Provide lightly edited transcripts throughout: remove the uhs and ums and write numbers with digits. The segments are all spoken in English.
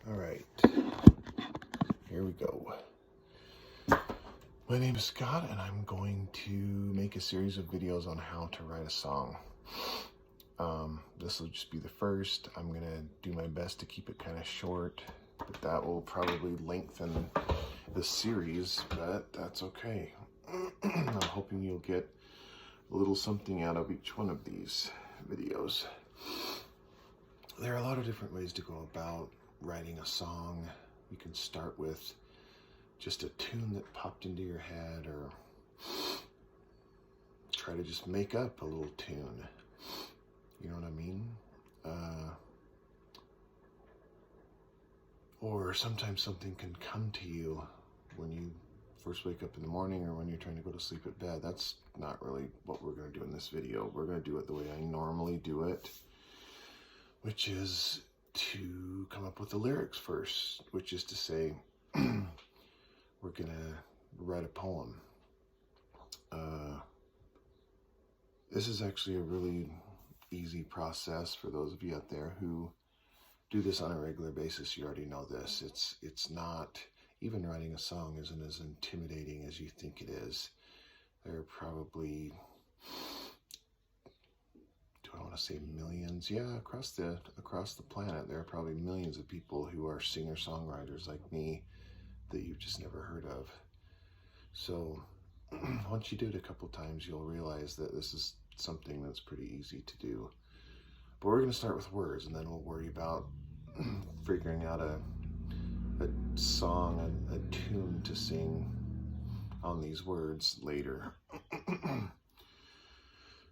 All right, here we go. My name is Scott, and I'm going to make a series of videos on how to write a song. This will just be the first. I'm going to do my best to keep it kind of short, but that will probably lengthen the series, but that's okay. I'm hoping you'll get a little something out of each one of these videos. There are a lot of different ways to go about writing a song. You can start with just a tune that popped into your head, or try to just make up a little tune. You know what I mean? Or sometimes something can come to you when you first wake up in the morning, or when you're trying to go to sleep at bed. That's not really what we're going to do in this video. We're going to do it the way I normally do it, which is to come up with the lyrics first, which is to say, we're going to write a poem. This is actually a really easy process for those of you out there who do this on a regular basis. You already know this. It's not, even writing a song isn't as intimidating as you think it is. There are probably, do I want to say millions? Yeah, across the planet, there are probably millions of people who are singer-songwriters like me that you've just never heard of. So once you do it a couple times, you'll realize that this is something that's pretty easy to do. But we're going to start with words, and then we'll worry about figuring out a song, a tune to sing on these words later.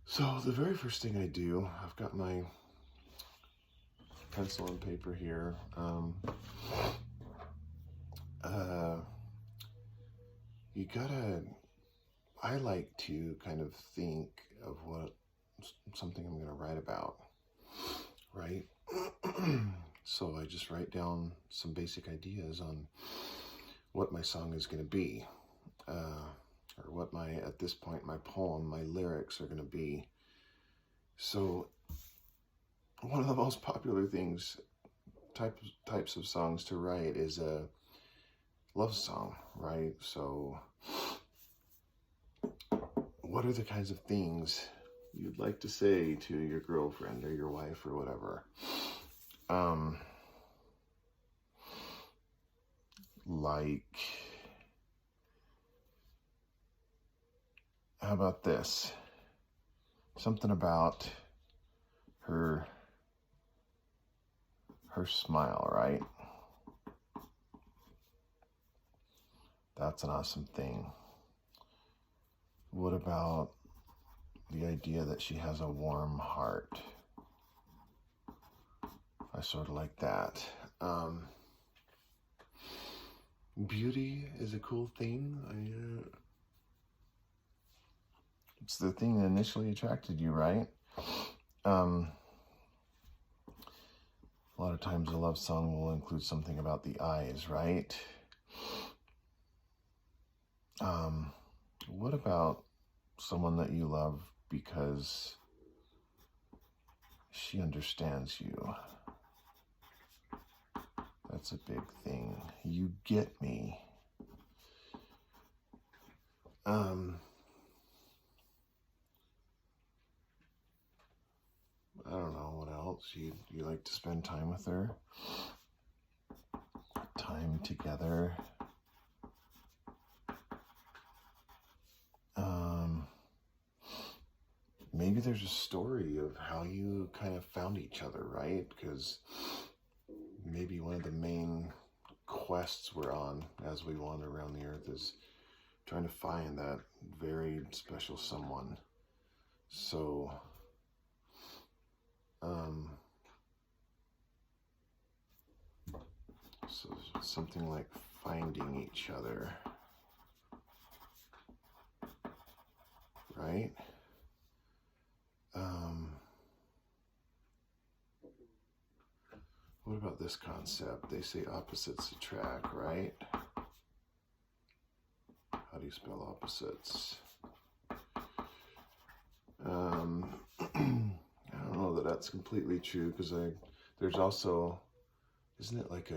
So the very first thing I do, I've got my pencil and paper here. I like to kind of think of something I'm going to write about, right? So I just write down some basic ideas on what my song is going to be, or what at this point, my poem, my lyrics are going to be. So one of the most popular types of songs to write is a love song, right? So what are the kinds of things you'd like to say to your girlfriend or your wife or whatever? Like, how about this? Something about her smile, right? That's an awesome thing. What about the idea that she has a warm heart? I sort of like that. Beauty is a cool thing. It's the thing that initially attracted you, right? A lot of times a love song will include something about the eyes, right? What about someone that you love because she understands you? That's a big thing. You get me. I don't know what else. You like to spend time with her? Time together. Maybe there's a story of how you kind of found each other, right? Because maybe one of the main quests we're on as we wander around the earth is trying to find that very special someone. So, so something like finding each other, right? What about this concept? They say opposites attract, right? How do you spell opposites? I don't know that that's completely true, because there's also, isn't it like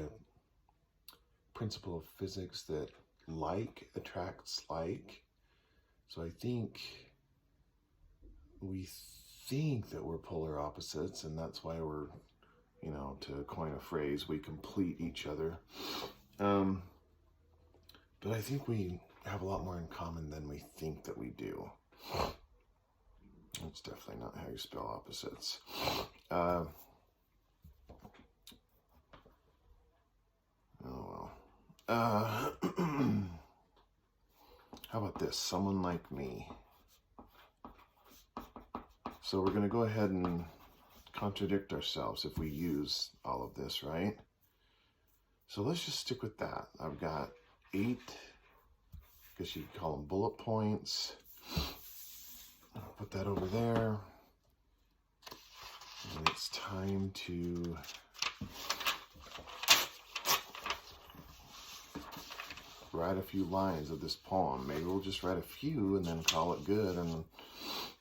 principle of physics that like attracts like. So I think we think that we're polar opposites, and that's why we're, you know, to coin a phrase, we complete each other. But I think we have a lot more in common than we think that we do. That's definitely not how you spell opposites. Oh well. How about this? Someone like me. So we're going to go ahead and contradict ourselves if we use all of this, right? So let's just stick with that. I've got 8, I guess you could call them bullet points. I'll put that over there. And it's time to write a few lines of this poem. Maybe we'll just write a few and then call it good and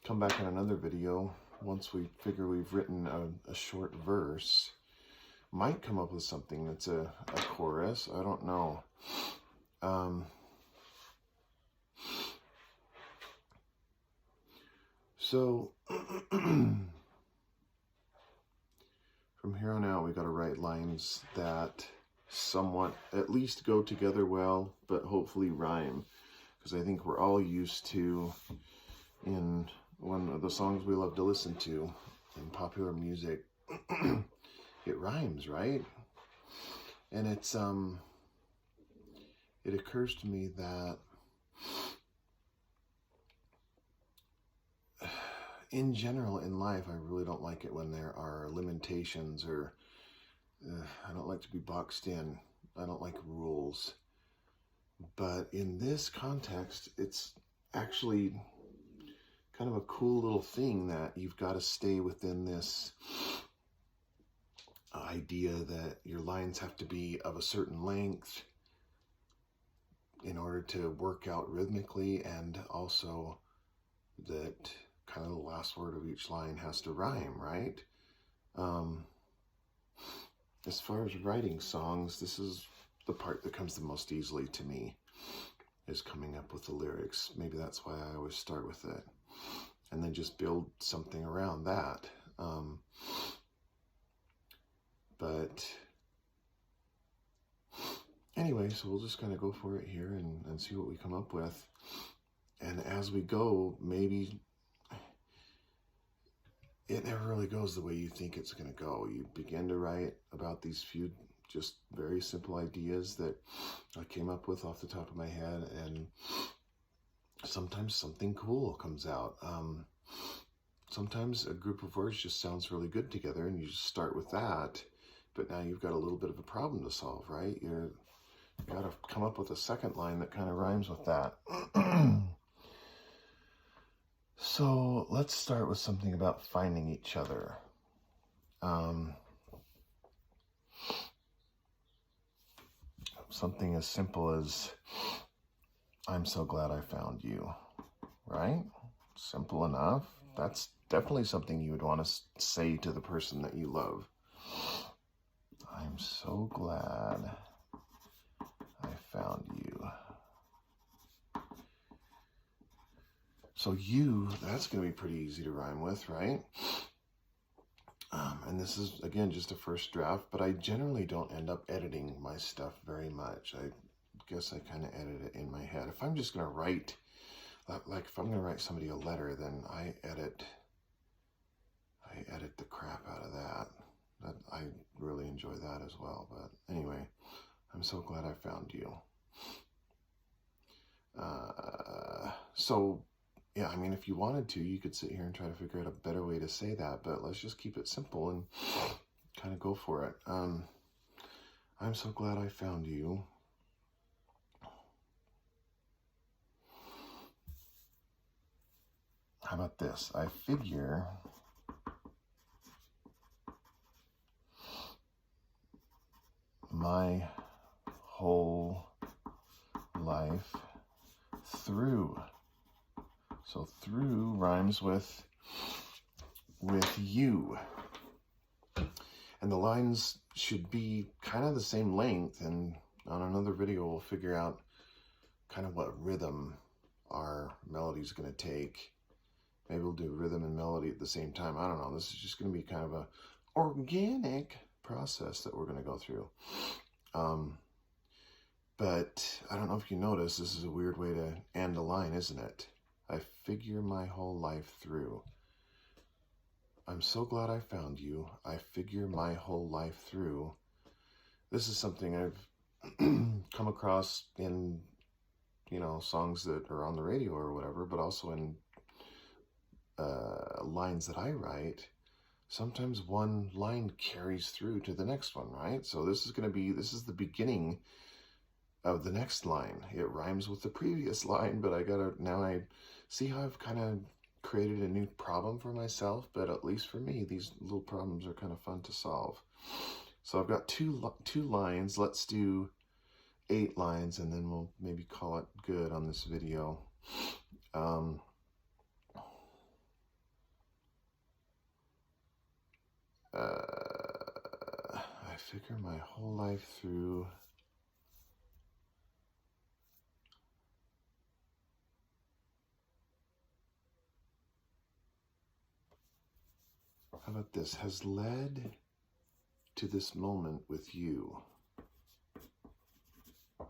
come back in another video once we figure we've written a short verse. Might come up with something that's a chorus. I don't know. So from here on out, we got to write lines that somewhat at least go together well, but hopefully rhyme. Because I think we're all used to, in one of the songs we love to listen to in popular music, it rhymes, right? And it's it occurs to me that in general in life, I really don't like it when there are limitations, or I don't like to be boxed in. I don't like rules. But in this context, it's actually kind of a cool little thing that you've got to stay within this idea that your lines have to be of a certain length in order to work out rhythmically, and also that kind of the last word of each line has to rhyme, right? As far as writing songs, this is the part that comes the most easily to me, is coming up with the lyrics. Maybe that's why I always start with it, and then just build something around that. But anyway, so we'll just kind of go for it here and see what we come up with. And as we go, maybe it never really goes the way you think it's going to go. You begin to write about these few just very simple ideas that I came up with off the top of my head, and sometimes something cool comes out. Sometimes a group of words just sounds really good together, and you just start with that, but now you've got a little bit of a problem to solve, right? You got to come up with a second line that kind of rhymes with that. So let's start with something about finding each other. Something as simple as, I'm so glad I found you, right? Simple enough. That's definitely something you would want to say to the person that you love. I'm so glad I found you. So you, that's going to be pretty easy to rhyme with, right? And this is, again, just a first draft, but I generally don't end up editing my stuff very much. I guess I kind of edit it in my head. If I'm just going to write, like if I'm going to write somebody a letter, then I edit the crap out of that. I really enjoy that as well. But anyway, I'm so glad I found you. So yeah, I mean, if you wanted to, you could sit here and try to figure out a better way to say that, but let's just keep it simple and kind of go for it. I'm so glad I found you. How about this? I figure my whole life through. So through rhymes with you. And the lines should be kind of the same length, and on another video, we'll figure out kind of what rhythm our melody is going to take. Maybe we'll do rhythm and melody at the same time. I don't know. This is just going to be kind of a organic process that we're going to go through. But I don't know if you notice, this is a weird way to end a line, isn't it? I figure my whole life through. I'm so glad I found you. I figure my whole life through. This is something I've come across in, you know, songs that are on the radio or whatever, but also in lines that I write. Sometimes one line carries through to the next one, right? So this is the beginning of the next line. It rhymes with the previous line, but now I see how I've kind of created a new problem for myself, but at least for me, these little problems are kind of fun to solve. So I've got two lines. Let's do 8 lines, and then we'll maybe call it good on this video. I figure my whole life through. How about this? Has led to this moment with you. I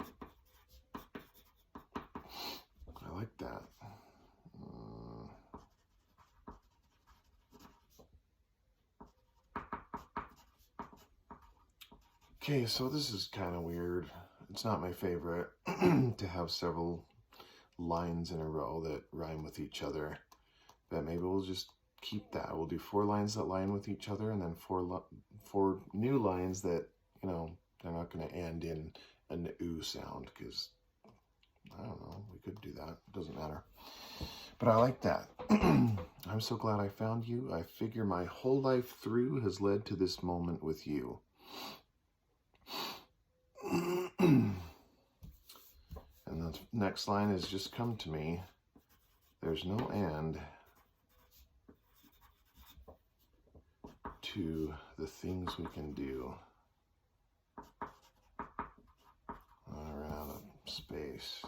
like that. Okay, so this is kind of weird. It's not my favorite to have several lines in a row that rhyme with each other, but maybe we'll just keep that. We'll do 4 lines that line with each other, and then 4 new lines that, you know, they're not going to end in an ooh sound, because I don't know, we could do that. It doesn't matter. But I like that. I'm so glad I found you. I figure my whole life through has led to this moment with you. And the next line is just come to me. There's no end to the things we can do. I ran out of space.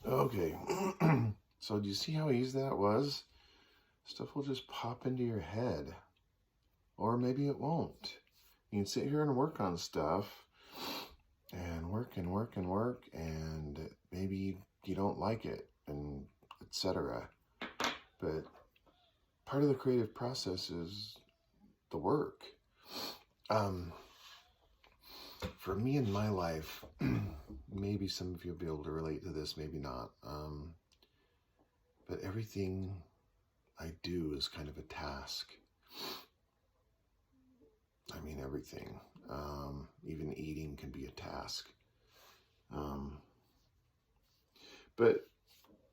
Okay. So do you see how easy that was? Stuff will just pop into your head. Or maybe it won't. You can sit here and work on stuff and work and work and work, and maybe you don't like it, and etc. But part of the creative process is the work. For me in my life, maybe some of you will be able to relate to this, maybe not. But everything I do is kind of a task. I mean, everything. Even eating can be a task. But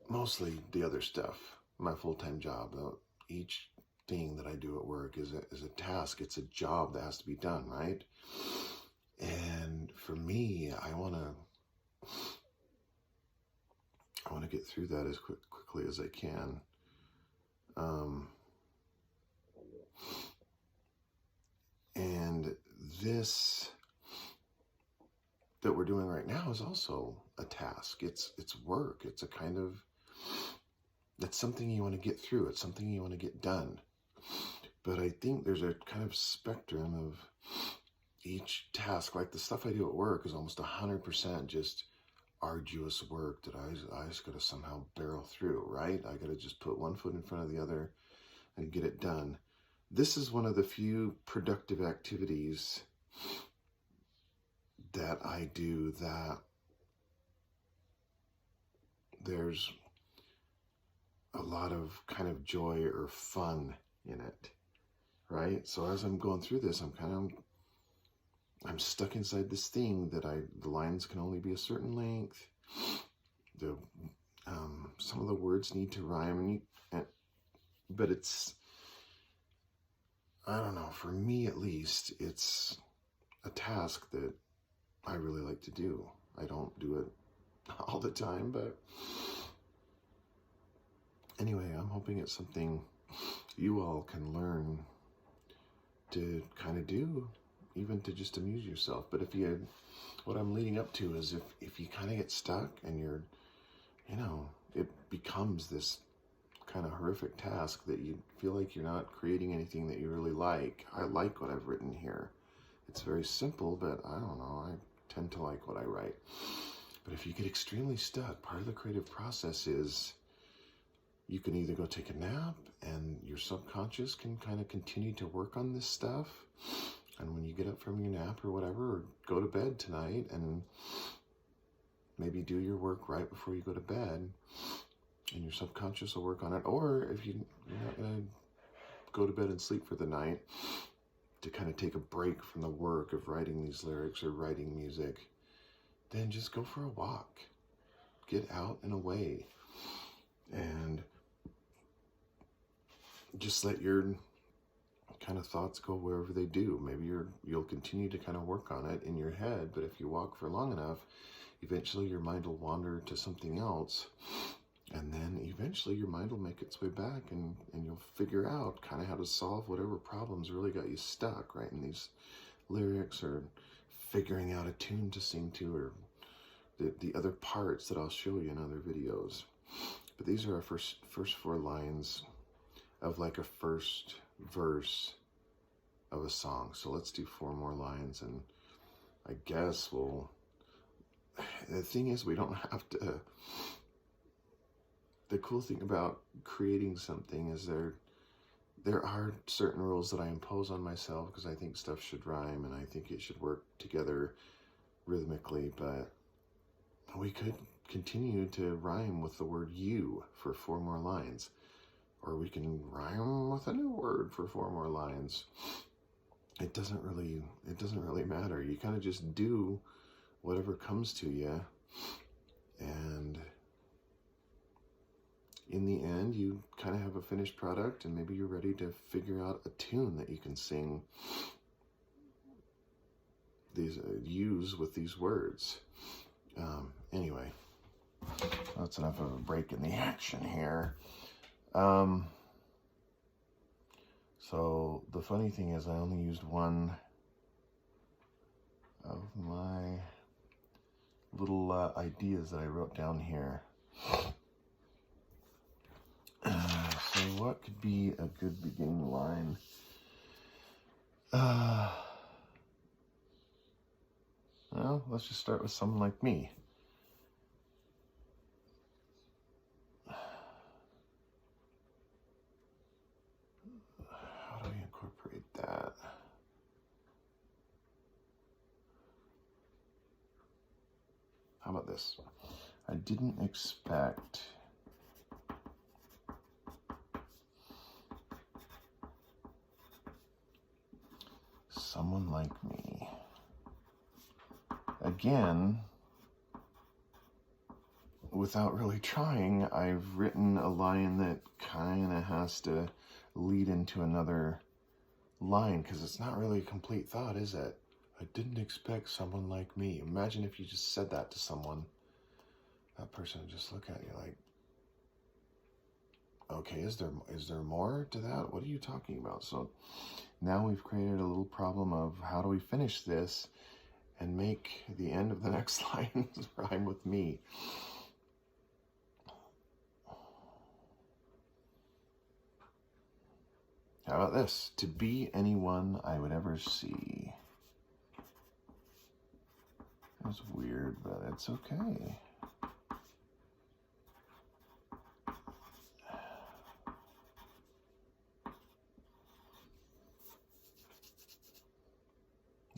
mostly the other stuff, my full-time job, each thing that I do at work is a task. It's a job that has to be done, right? And for me, I want to get through that as quickly as I can. And this that we're doing right now is also a task. It's work. It's a kind of, it's something you want to get through. It's something you want to get done. But I think there's a kind of spectrum of each task. Like the stuff I do at work is almost 100% just arduous work that I just got to somehow barrel through, right? I got to just put one foot in front of the other and get it done. This is one of the few productive activities that I do that there's a lot of kind of joy or fun in it, right? So as I'm going through this, I'm stuck inside this thing that the lines can only be a certain length. Some of the words need to rhyme, but it's, I don't know, for me at least, it's a task that I really like to do. I don't do it all the time, but anyway, I'm hoping it's something you all can learn to kind of do even to just amuse yourself. But if you, what I'm leading up to is if you kind of get stuck and you're, you know, it becomes this kind of horrific task that you feel like you're not creating anything that you really like. I like what I've written here. It's very simple, but I don't know, I tend to like what I write. But if you get extremely stuck, part of the creative process is you can either go take a nap and your subconscious can kind of continue to work on this stuff. And when you get up from your nap or whatever, or go to bed tonight and maybe do your work right before you go to bed, and your subconscious will work on it. Or if you're not going to go to bed and sleep for the night, to kind of take a break from the work of writing these lyrics or writing music, then just go for a walk. Get out and away. And just let your kind of thoughts go wherever they do. Maybe you'll continue to kind of work on it in your head, but if you walk for long enough, eventually your mind will wander to something else. And then eventually your mind will make its way back and you'll figure out kind of how to solve whatever problems really got you stuck, right, in these lyrics, or figuring out a tune to sing to, or the other parts that I'll show you in other videos. But these are our first 4 lines of like a first verse of a song. So let's do 4 more lines, and I guess the thing is, we don't have to. The cool thing about creating something is there are certain rules that I impose on myself because I think stuff should rhyme and I think it should work together rhythmically, but we could continue to rhyme with the word you for 4 more lines, or we can rhyme with a new word for 4 more lines. It doesn't really matter. You kind of just do whatever comes to you, and in the end, you kind of have a finished product, and maybe you're ready to figure out a tune that you can sing use with these words. Anyway, that's enough of a break in the action here. So the funny thing is, I only used one of my little ideas that I wrote down here. So what could be a good beginning line? Well, let's just start with Someone Like Me. How do I incorporate that? How about this? I didn't expect someone like me. Again, without really trying, I've written a line that kind of has to lead into another line, because it's not really a complete thought, is it? I didn't expect someone like me. Imagine if you just said that to someone. That person would just look at you like, okay, is there more to that? What are you talking about? So now we've created a little problem of how do we finish this and make the end of the next line rhyme with me. How about this? To be anyone I would ever see. That's weird, but it's okay.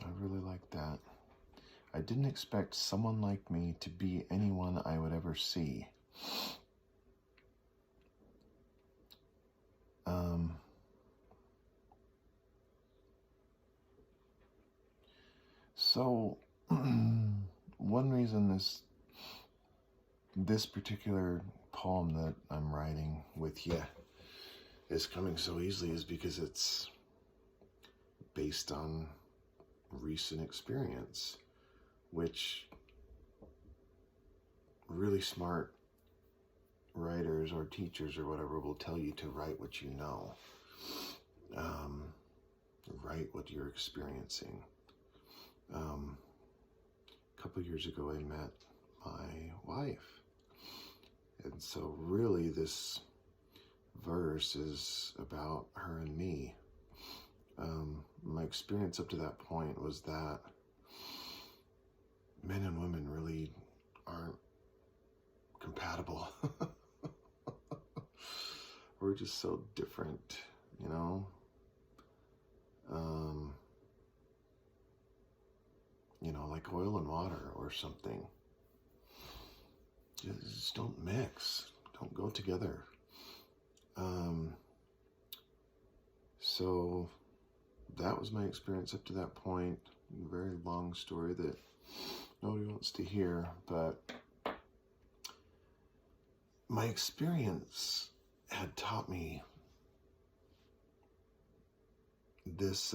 I really like that. I didn't expect someone like me to be anyone I would ever see. So, one reason this particular poem that I'm writing with you is coming so easily is because it's based on recent experience, which really smart writers or teachers or whatever will tell you to write what you know. Write what you're experiencing. A couple years ago, I met my wife. And so really this verse is about her and me. My experience up to that point was that men and women really aren't compatible. We're just so different, you know? Like oil and water or something. Just don't mix, don't go together. So that was my experience up to that point. Very long story that nobody wants to hear, but my experience had taught me this,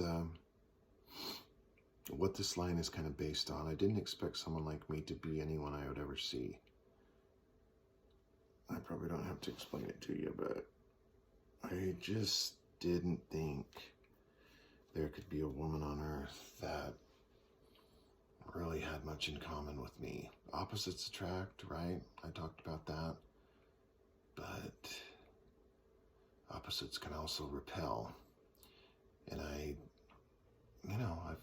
what this line is kind of based on. I didn't expect someone like me to be anyone I would ever see. I probably don't have to explain it to you, but I just didn't think there could be a woman on earth that really had much in common with me. Opposites attract, right? I talked about that. But opposites can also repel. And I've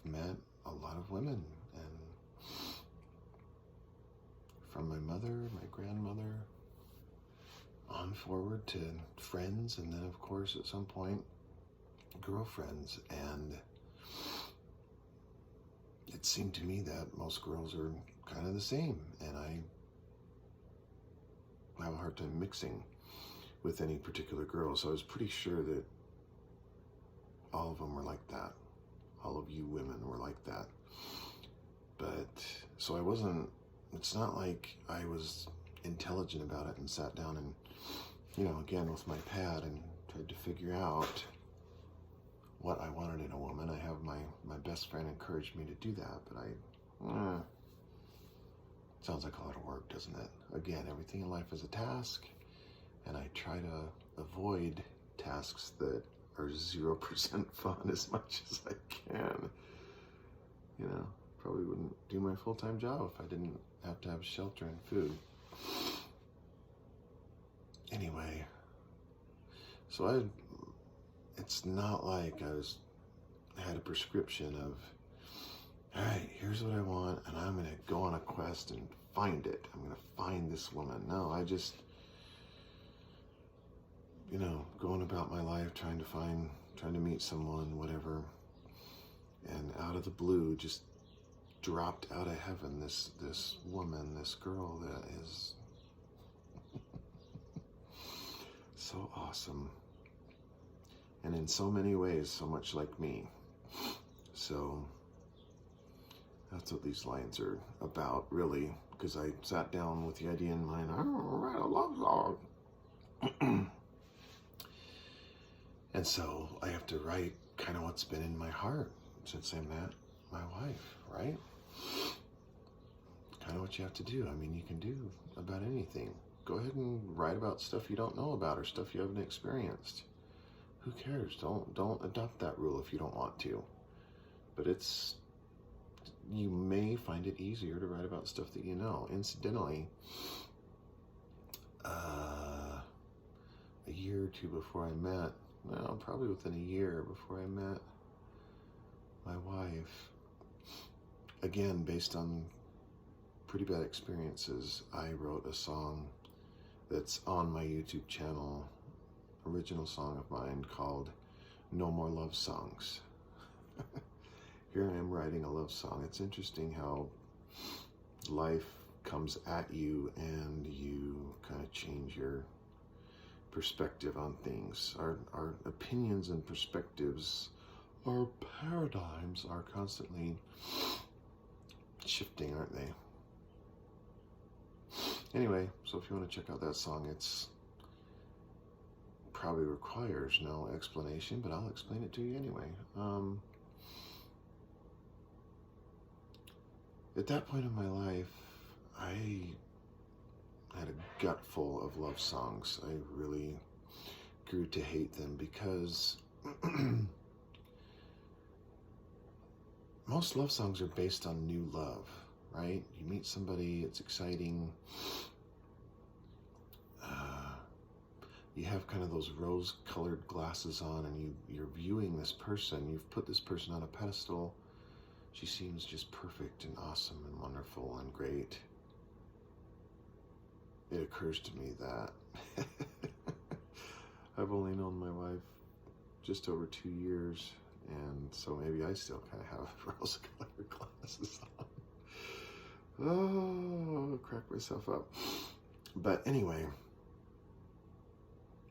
met a lot of women, and from my mother, my grandmother, on forward to friends, and then of course at some point girlfriends. And it seemed to me that most girls are kind of the same, and I have a hard time mixing with any particular girl. So I was pretty sure that all of them were like that. All of you women were like that. But so it's not like I was intelligent about it and sat down and, again with my pad and tried to figure out what I wanted in a woman. I have my best friend encouraged me to do that, but sounds like a lot of work, doesn't it? Again, everything in life is a task, and I try to avoid tasks that are 0% fun as much as I can. Probably wouldn't do my full-time job if I didn't have to have shelter and food. Anyway, so it's not like I had a prescription of, all right, here's what I want, and I'm going to go on a quest and find it. I'm going to find this woman. No, I just, going about my life trying to meet someone, whatever, and out of the blue, just dropped out of heaven this woman, this girl that is so awesome, and in so many ways so much like me. So that's what these lines are about, really, because I sat down with the idea in mind, I'm gonna write a love song. And so I have to write kind of what's been in my heart since I met my wife, right? Kind of what you have to do. I mean, you can do about anything. Go ahead and write about stuff you don't know about or stuff you haven't experienced. Who cares? Don't adopt that rule if you don't want to. But you may find it easier to write about stuff that you know. Incidentally, a year or two before I met, probably within a year before I met my wife, again, based on pretty bad experiences, I wrote a song that's on my YouTube channel, original song of mine called No More Love Songs. Here I am writing a love song. It's interesting how life comes at you and you kind of change your perspective on things. Our opinions and perspectives, our paradigms are constantly shifting, aren't they? Anyway, so if you want to check out that song, it's probably requires no explanation, but I'll explain it to you anyway. At that point in my life, I had a gut full of love songs. I really grew to hate them because most love songs are based on new love, right? You meet somebody, it's exciting. You have kind of those rose-colored glasses on, and you're viewing this person. You've put this person on a pedestal. She seems just perfect and awesome and wonderful and great. It occurs to me that I've only known my wife just over 2 years, and so maybe I still kind of have rose-colored glasses on. Oh, crack myself up. But anyway,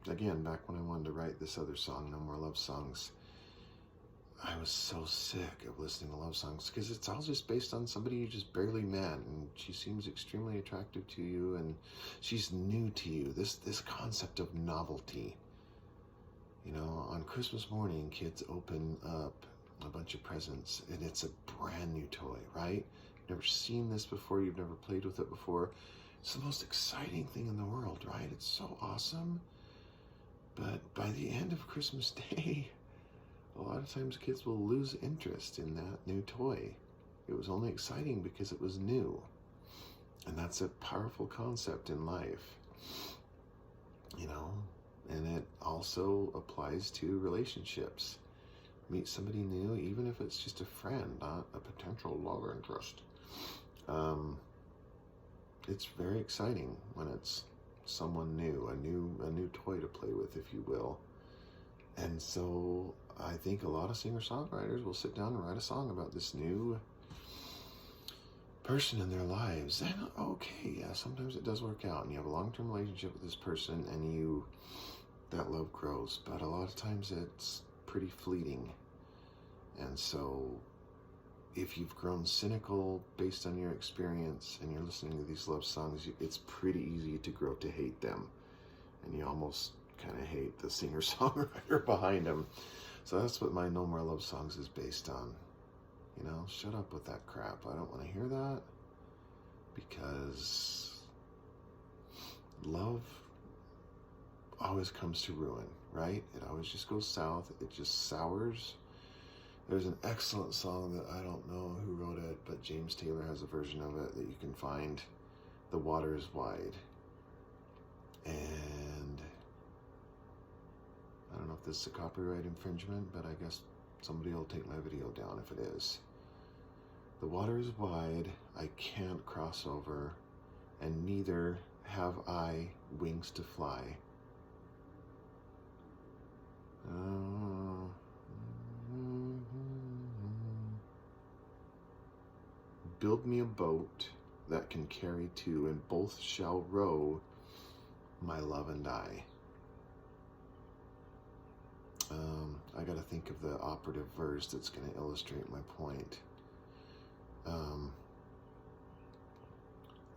again, back when I wanted to write this other song, No More Love Songs, I was so sick of listening to love songs because it's all just based on somebody you just barely met, and she seems extremely attractive to you, and she's new to you. This concept of novelty. You know, on Christmas morning, kids open up a bunch of presents, and it's a brand new toy, right? You've never seen this before. You've never played with it before. It's the most exciting thing in the world, right? It's so awesome. But by the end of Christmas Day, a lot of times kids will lose interest in that new toy. It was only exciting because it was new. And that's a powerful concept in life, you know, and it also applies to relationships. Meet somebody new, even if it's just a friend, not a potential love interest. It's very exciting when it's someone new, a new toy to play with, if you will. And so I think a lot of singer-songwriters will sit down and write a song about this new person in their lives. And okay, yeah, sometimes it does work out, and you have a long-term relationship with this person, and that love grows. But a lot of times it's pretty fleeting. And so if you've grown cynical based on your experience and you're listening to these love songs, it's pretty easy to grow to hate them. And you almost kind of hate the singer-songwriter behind them. So that's what my No More Love Songs is based on. You know, shut up with that crap. I don't want to hear that, because love always comes to ruin, right? It always just goes south. It just sours. There's an excellent song that I don't know who wrote it, but James Taylor has a version of it that you can find. The Water is Wide. And I don't know if this is a copyright infringement, but I guess somebody will take my video down if it is. The water is wide, I can't cross over, and neither have I wings to fly. Build me a boat that can carry two, and both shall row, my love and I. I gotta think of the operative verse that's gonna illustrate my point.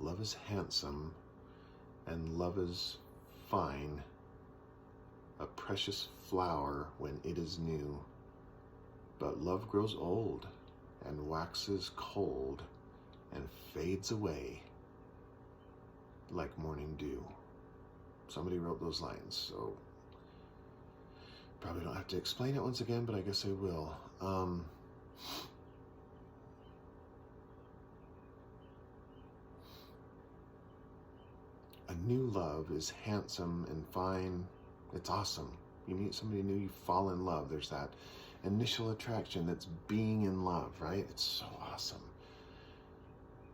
Love is handsome, and love is fine, a precious flower when it is new, but love grows old, and waxes cold, and fades away like morning dew. Somebody wrote those lines, so probably don't have to explain it once again, but I guess I will. A new love is handsome and fine. It's awesome. You meet somebody new, you fall in love. There's that initial attraction, that's being in love, right? It's so awesome.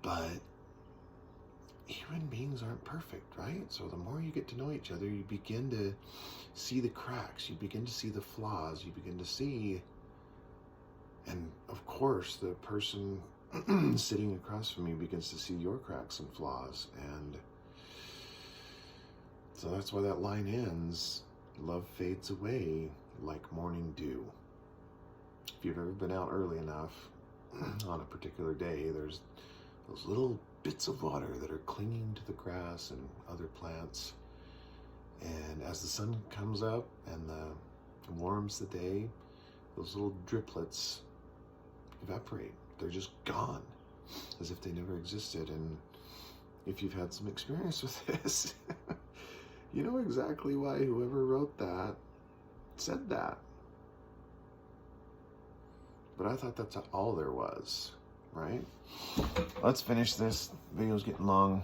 But human beings aren't perfect, right? So the more you get to know each other, you begin to see the cracks, you begin to see the flaws, you begin to see, and of course the person sitting across from you begins to see your cracks and flaws. And so that's why that line ends, love fades away like morning dew. If you've ever been out early enough on a particular day, there's those little bits of water that are clinging to the grass and other plants. And as the sun comes up and warms the day, those little driplets evaporate. They're just gone, as if they never existed. And if you've had some experience with this, you know exactly why whoever wrote that said that. but I thought that's all there was, right? Let's finish this. Video's getting long.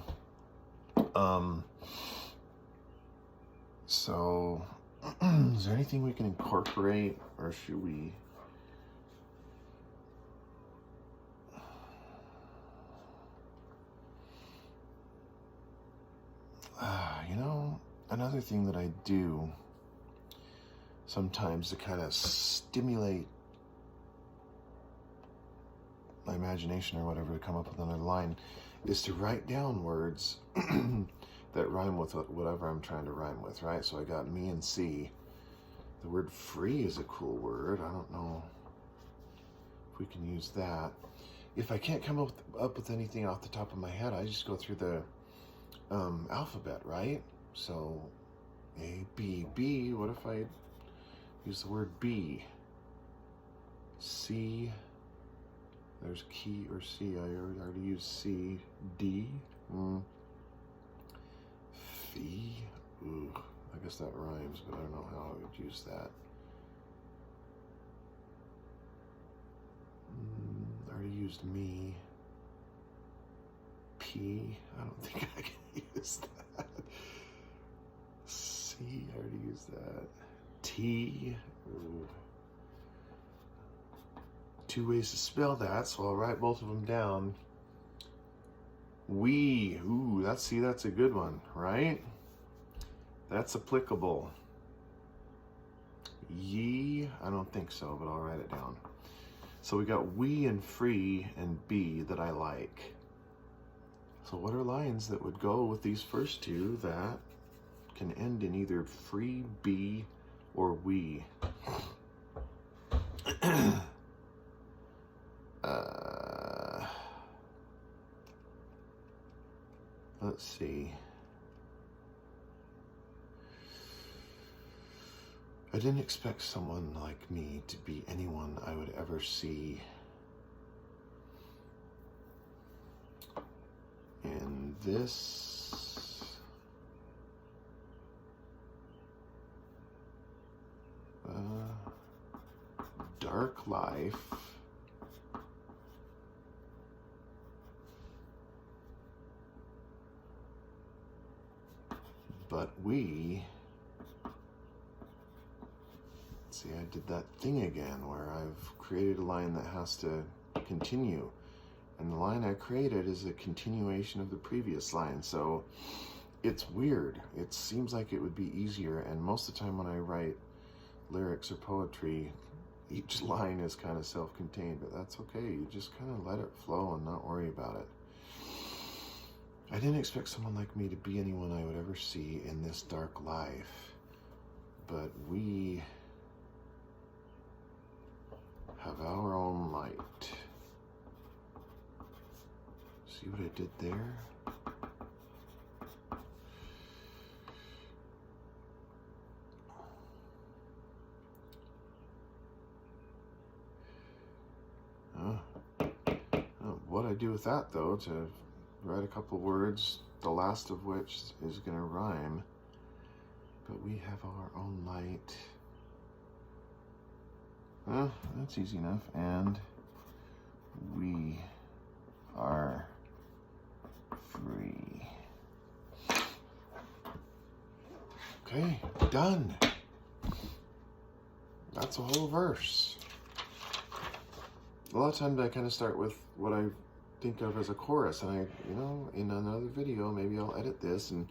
So is there anything we can incorporate, or should we? You know, another thing that I do sometimes to kind of stimulate my imagination or whatever to come up with another line is to write down words that rhyme with whatever I'm trying to rhyme with, right? So I got me and C. The word free is a cool word. I don't know if we can use that. If I can't come up with anything off the top of my head, I just go through the alphabet, right? So A, B, B. What if I use the word B? C. There's key or C. I already used C. D. Fee. Ooh, I guess that rhymes, but I don't know how I would use that. I already used me. P. I don't think I can use that. C. I already used that. T. Ooh. Two ways to spell that, so I'll write both of them down. We. Ooh, that's a good one, right? That's applicable. Ye. I don't think so, but I'll write it down. So we got we and free and be that I like. So what are lines that would go with these first two that can end in either free, be, or we? Let's see. I didn't expect someone like me to be anyone I would ever see. And this dark life but we, see, I did that thing again where I've created a line that has to continue. And the line I created is a continuation of the previous line. So it's weird. It seems like it would be easier. And most of the time when I write lyrics or poetry, each line is kind of self-contained, but that's okay. You just kind of let it flow and not worry about it. I didn't expect someone like me to be anyone I would ever see in this dark life, but we have our own light. See what I did there? What I do with that, though, to write a couple words, the last of which is going to rhyme, but we have our own light. That's easy enough. And we are free. Okay, done. That's a whole verse. A lot of times I kind of start with what I think of as a chorus, and I, in another video, maybe I'll edit this and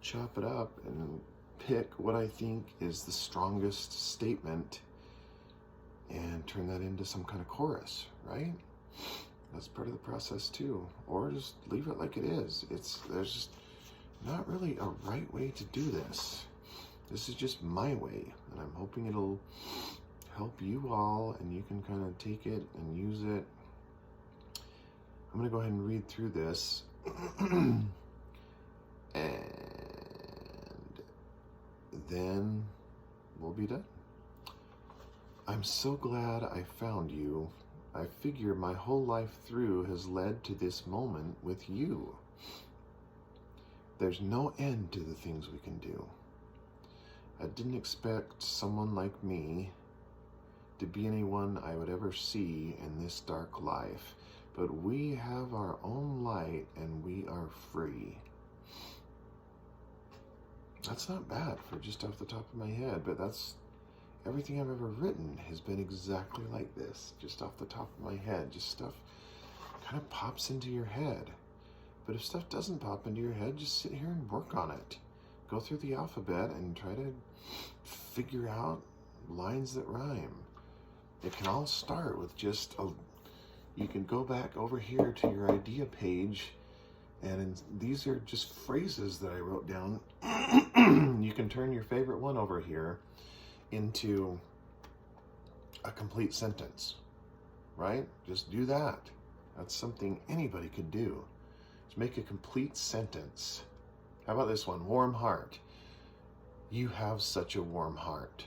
chop it up and pick what I think is the strongest statement and turn that into some kind of chorus, right? That's part of the process too. Or just leave it like it is. There's just not really a right way to do this. This is just my way, and I'm hoping it'll help you all and you can kind of take it and use it. I'm going to go ahead and read through this and then we'll be done. I'm so glad I found you. I figure my whole life through has led to this moment with you. There's no end to the things we can do. I didn't expect someone like me to be anyone I would ever see in this dark life, but we have our own light and we are free. That's not bad for just off the top of my head, but that's everything I've ever written has been exactly like this, just off the top of my head. Just stuff kind of pops into your head. But if stuff doesn't pop into your head, just sit here and work on it. Go through the alphabet and try to figure out lines that rhyme. It can all start with just you can go back over here to your idea page, and these are just phrases that I wrote down. You can turn your favorite one over here into a complete sentence, right? Just do that. That's something anybody could do. Just make a complete sentence. How about this one? Warm heart. You have such a warm heart.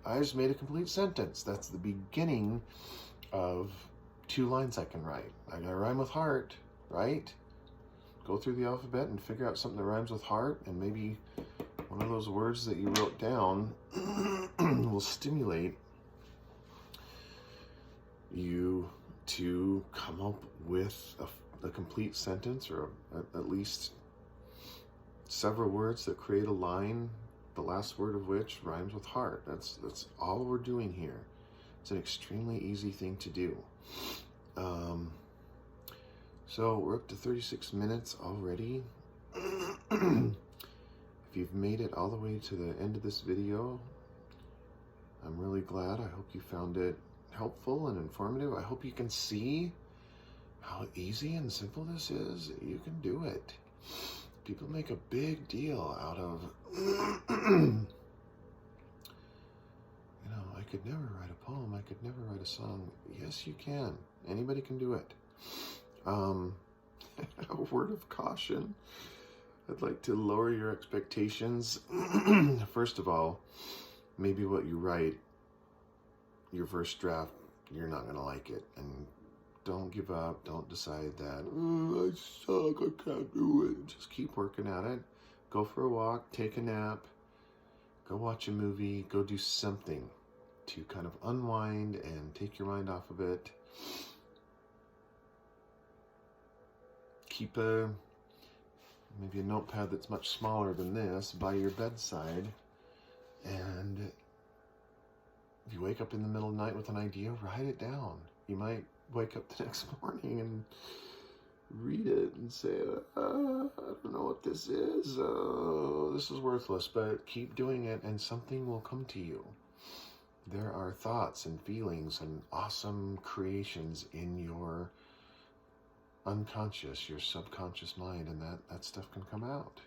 I just made a complete sentence. That's the beginning of 2 lines I can write. I gotta rhyme with heart, right? Go through the alphabet and figure out something that rhymes with heart, and maybe one of those words that you wrote down will stimulate you to come up with a complete sentence, or at least several words that create a line, the last word of which rhymes with heart. That's all we're doing here. It's an extremely easy thing to do. So we're up to 36 minutes already. If you've made it all the way to the end of this video, I'm really glad. I hope you found it helpful and informative. I hope you can see how easy and simple this is. You can do it. People make a big deal out of, I could never write a poem. I could never write a song. Yes, you can. Anybody can do it. A word of caution. I'd like to lower your expectations. First of all, maybe what you write, your first draft, you're not going to like it. And don't give up. Don't decide that, I suck, I can't do it. Just keep working at it. Go for a walk, take a nap, go watch a movie, go do something to kind of unwind and take your mind off of it. Keep maybe a notepad that's much smaller than this by your bedside, and if you wake up in the middle of the night with an idea, write it down. You might wake up the next morning and read it and say, I don't know what this is. This is worthless, but keep doing it and something will come to you. There are thoughts and feelings and awesome creations in your unconscious, your subconscious mind, and that stuff can come out.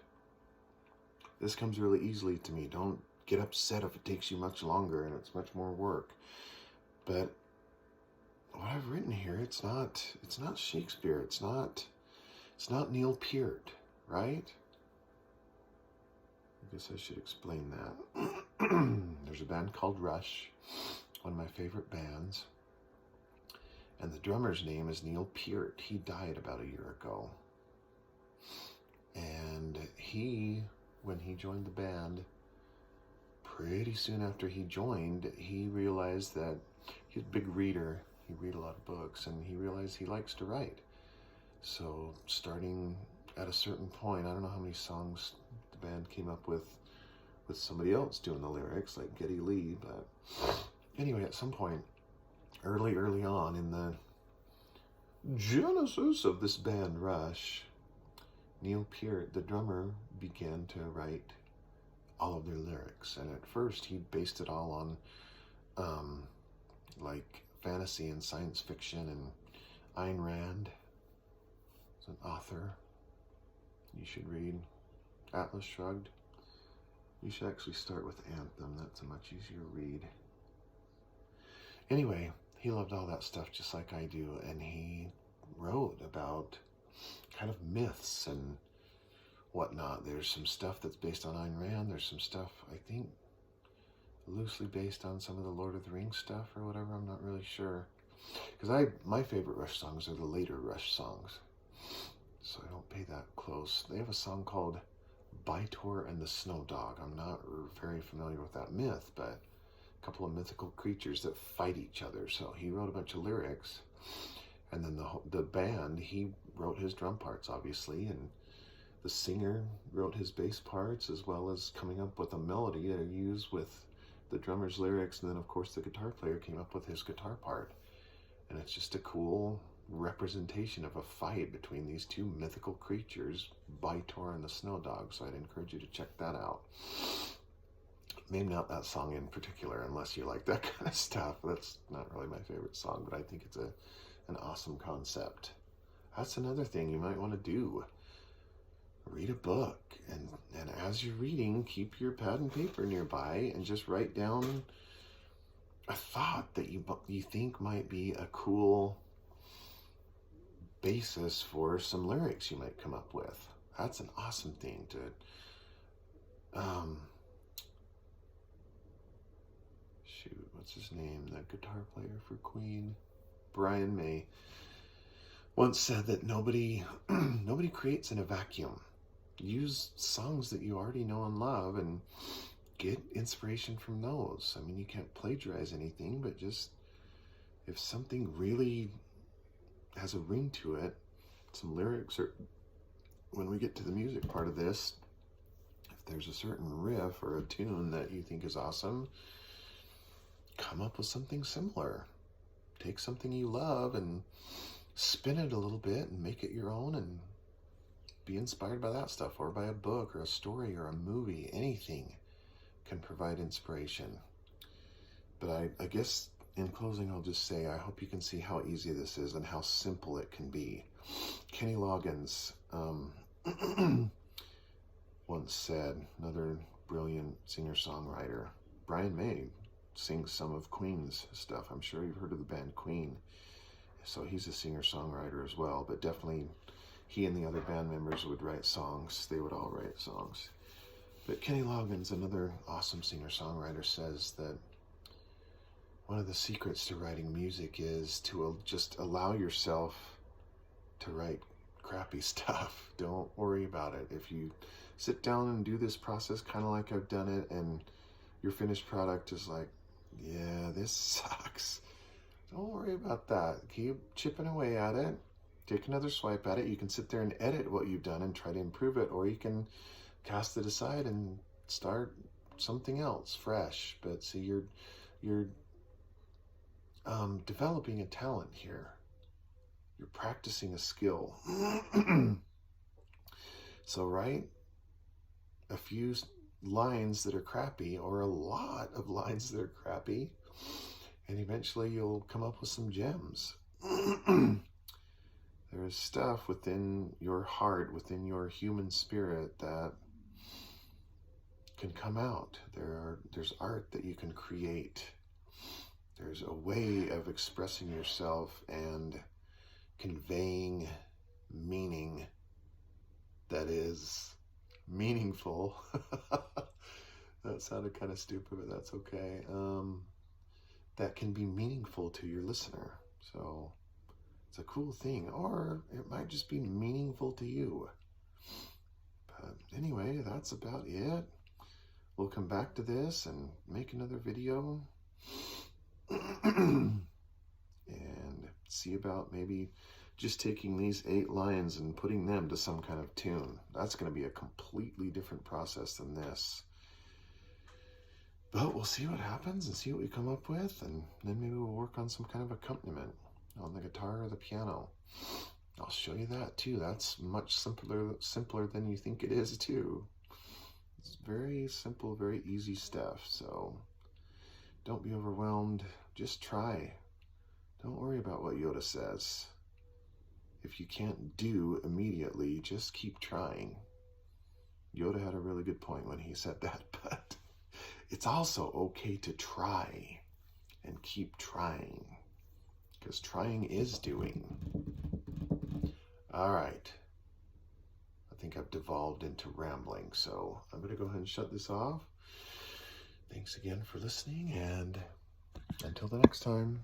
This comes really easily to me. Don't get upset if it takes you much longer and it's much more work. But what I've written here, it's not Shakespeare. It's not Neil Peart, right? I guess I should explain that. There's a band called Rush, one of my favorite bands. And the drummer's name is Neil Peart. He died about a year ago. And when he joined the band, pretty soon after he joined, he realized that he's a big reader. He read a lot of books, and he realized he likes to write. So starting at a certain point, I don't know how many songs the band came up with somebody else doing the lyrics, like Geddy Lee, but anyway, at some point, early on in the genesis of this band Rush, Neil Peart, the drummer, began to write all of their lyrics. And at first he based it all on like fantasy and science fiction, and Ayn Rand is an author you should read. Atlas Shrugged. You should actually start with Anthem. That's a much easier read. Anyway, he loved all that stuff just like I do, and he wrote about kind of myths and whatnot. There's some stuff that's based on Ayn Rand. There's some stuff, I think, loosely based on some of the Lord of the Rings stuff or whatever. I'm not really sure. Because my favorite Rush songs are the later Rush songs, so I don't pay that close. They have a song called Bytor and the Snow Dog. I'm not very familiar with that myth, but couple of mythical creatures that fight each other. So he wrote a bunch of lyrics, and then the band, he wrote his drum parts, obviously, and the singer wrote his bass parts, as well as coming up with a melody to use with the drummer's lyrics. And then, of course, the guitar player came up with his guitar part. And it's just a cool representation of a fight between these two mythical creatures, By-Tor and the Snow Dog. So I'd encourage you to check that out. Maybe not that song in particular, unless you like that kind of stuff. That's not really my favorite song, but I think it's an awesome concept. That's another thing you might want to do. Read a book, and as you're reading, keep your pad and paper nearby and just write down a thought that you think might be a cool basis for some lyrics you might come up with. That's an awesome thing to shoot, what's his name? The guitar player for Queen, Brian May, once said that nobody creates in a vacuum. Use songs that you already know and love and get inspiration from those. I mean, you can't plagiarize anything, but just if something really has a ring to it, some lyrics, or when we get to the music part of this, if there's a certain riff or a tune that you think is awesome, come up with something similar. Take something you love and spin it a little bit and make it your own, and be inspired by that stuff, or by a book or a story or a movie. Anything can provide inspiration. But I guess in closing, I'll just say I hope you can see how easy this is and how simple it can be. Kenny Loggins once said, another brilliant singer-songwriter, Brian May sings some of Queen's stuff. I'm sure you've heard of the band Queen. So he's a singer-songwriter as well, but definitely he and the other band members would write songs. They would all write songs. But Kenny Loggins, another awesome singer-songwriter, says that one of the secrets to writing music is to just allow yourself to write crappy stuff. Don't worry about it. If you sit down and do this process kind of like I've done it, and your finished product is like, yeah, this sucks, don't worry about that. Keep chipping away at it. Take another swipe at it. You can sit there and edit what you've done and try to improve it, or you can cast it aside and start something else fresh. But see, you're developing a talent here. You're practicing a skill. So write a few lines that are crappy, or a lot of lines that are crappy, and eventually you'll come up with some gems. There is stuff within your heart, within your human spirit, that can come out. There's art that you can create. There's a way of expressing yourself and conveying meaning that is meaningful. That sounded kind of stupid, but that's okay. That can be meaningful to your listener. So it's a cool thing, or it might just be meaningful to you. But anyway, that's about it. We'll come back to this and make another video and see about maybe just taking these 8 lines and putting them to some kind of tune. That's going to be a completely different process than this. But we'll see what happens and see what we come up with, and then maybe we'll work on some kind of accompaniment on the guitar or the piano. I'll show you that too. That's much simpler than you think it is too. It's very simple, very easy stuff. So don't be overwhelmed. Just try. Don't worry about what Yoda says. If you can't do immediately, just keep trying. Yoda had a really good point when he said that, but it's also okay to try and keep trying, because trying is doing. All right. I think I've devolved into rambling, so I'm going to go ahead and shut this off. Thanks again for listening, and until the next time.